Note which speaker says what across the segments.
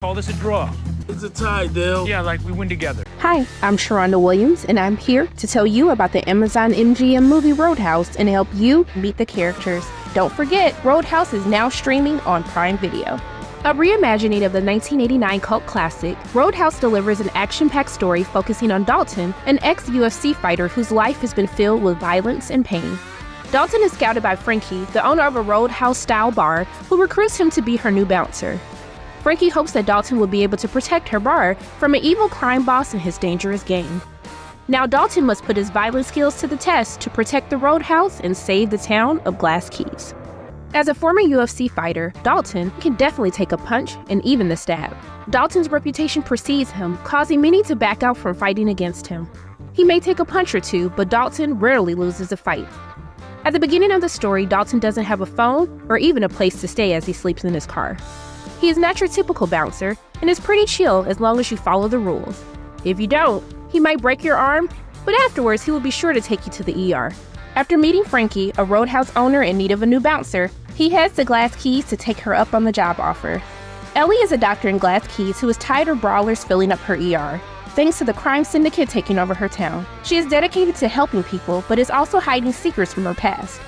Speaker 1: Call this a draw.
Speaker 2: It's a tie, Dale.
Speaker 1: Yeah, like we win together.
Speaker 3: Hi, I'm Sharonda Williams, and I'm here to tell you about the Amazon MGM movie Roadhouse and help you meet the characters. Don't forget, Roadhouse is now streaming on Prime Video. A reimagining of the 1989 cult classic, Roadhouse delivers an action-packed story focusing on Dalton, an ex-UFC fighter whose life has been filled with violence and pain. Dalton is scouted by Frankie, the owner of a Roadhouse-style bar, who recruits him to be her new bouncer. Frankie hopes that Dalton will be able to protect her bar from an evil crime boss and his dangerous gang. Now Dalton must put his violent skills to the test to protect the Roadhouse and save the town of Glass Keys. As a former UFC fighter, Dalton can definitely take a punch and even the stab. Dalton's reputation precedes him, causing many to back out from fighting against him. He may take a punch or two, but Dalton rarely loses a fight. At the beginning of the story, Dalton doesn't have a phone or even a place to stay as he sleeps in his car. He is not your typical bouncer and is pretty chill as long as you follow the rules. If you don't, he might break your arm, but afterwards he will be sure to take you to the ER. After meeting Frankie, a Roadhouse owner in need of a new bouncer, he heads to Glass Keys to take her up on the job offer. Ellie is a doctor in Glass Keys who is tired of brawlers filling up her ER, thanks to the crime syndicate taking over her town. She is dedicated to helping people, but is also hiding secrets from her past.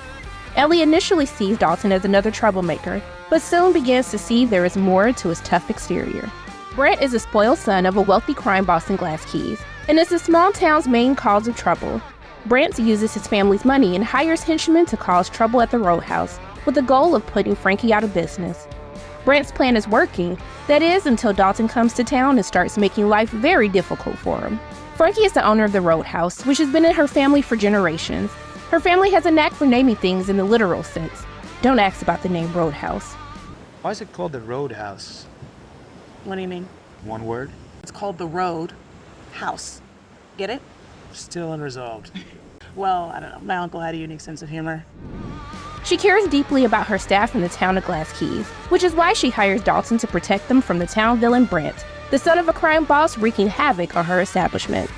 Speaker 3: Ellie initially sees Dalton as another troublemaker, but soon begins to see there is more to his tough exterior. Brent is a spoiled son of a wealthy crime boss in Glass Keys, and is the small town's main cause of trouble. Brent uses his family's money and hires henchmen to cause trouble at the Roadhouse, with the goal of putting Frankie out of business. Brent's plan is working, that is, until Dalton comes to town and starts making life very difficult for him. Frankie is the owner of the Roadhouse, which has been in her family for generations. Her family has a knack for naming things in the literal sense. Don't ask about the name Roadhouse.
Speaker 4: Why is it called the Roadhouse?
Speaker 5: What do you mean?
Speaker 4: One word?
Speaker 5: It's called the Road House. Get it?
Speaker 4: Still unresolved.
Speaker 5: Well, I don't know. My uncle had a unique sense of humor.
Speaker 3: She cares deeply about her staff in the town of Glass Keys, which is why she hires Dalton to protect them from the town villain Brent, the son of a crime boss wreaking havoc on her establishment.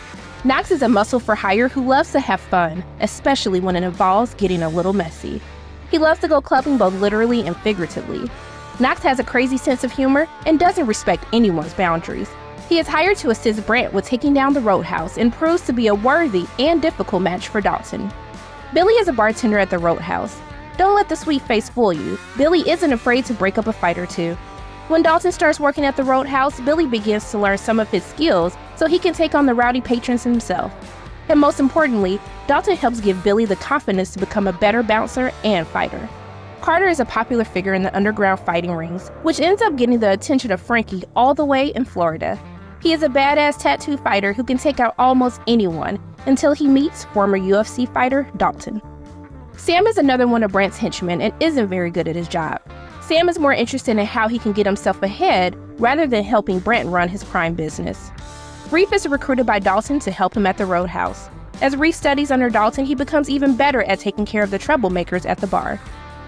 Speaker 3: Knox is a muscle for hire who loves to have fun, especially when it involves getting a little messy. He loves to go clubbing both literally and figuratively. Knox has a crazy sense of humor and doesn't respect anyone's boundaries. He is hired to assist Brent with taking down the Roadhouse and proves to be a worthy and difficult match for Dalton. Billy is a bartender at the Roadhouse. Don't let the sweet face fool you. Billy isn't afraid to break up a fight or two. When Dalton starts working at the Roadhouse, Billy begins to learn some of his skills so he can take on the rowdy patrons himself. And most importantly, Dalton helps give Billy the confidence to become a better bouncer and fighter. Carter is a popular figure in the underground fighting rings, which ends up getting the attention of Frankie all the way in Florida. He is a badass tattoo fighter who can take out almost anyone until he meets former UFC fighter Dalton. Sam is another one of Brent's henchmen and isn't very good at his job. Sam is more interested in how he can get himself ahead rather than helping Brent run his crime business. Reef is recruited by Dalton to help him at the Roadhouse. As Reef studies under Dalton, he becomes even better at taking care of the troublemakers at the bar.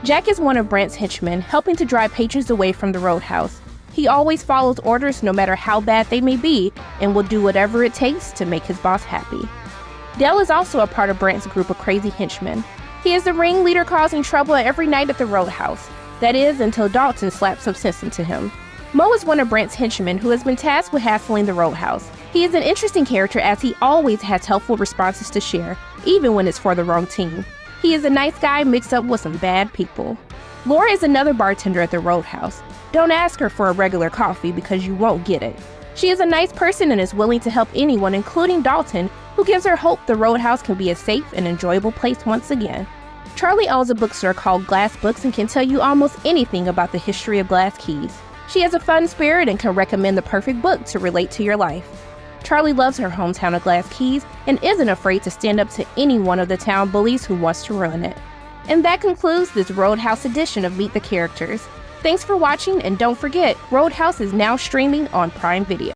Speaker 3: Jack is one of Brent's henchmen, helping to drive patrons away from the Roadhouse. He always follows orders no matter how bad they may be, and will do whatever it takes to make his boss happy. Dell is also a part of Brent's group of crazy henchmen. He is the ringleader causing trouble every night at the Roadhouse. That is, until Dalton slaps some sense into him. Mo is one of Brent's henchmen who has been tasked with hassling the Roadhouse. He is an interesting character as he always has helpful responses to share, even when it's for the wrong team. He is a nice guy mixed up with some bad people. Laura is another bartender at the Roadhouse. Don't ask her for a regular coffee because you won't get it. She is a nice person and is willing to help anyone, including Dalton, who gives her hope the Roadhouse can be a safe and enjoyable place once again. Charlie owns a bookstore called Glass Books and can tell you almost anything about the history of Glass Keys. She has a fun spirit and can recommend the perfect book to relate to your life. Charlie loves her hometown of Glass Keys and isn't afraid to stand up to any one of the town bullies who wants to ruin it. And that concludes this Roadhouse edition of Meet the Characters. Thanks for watching, and don't forget, Roadhouse is now streaming on Prime Video.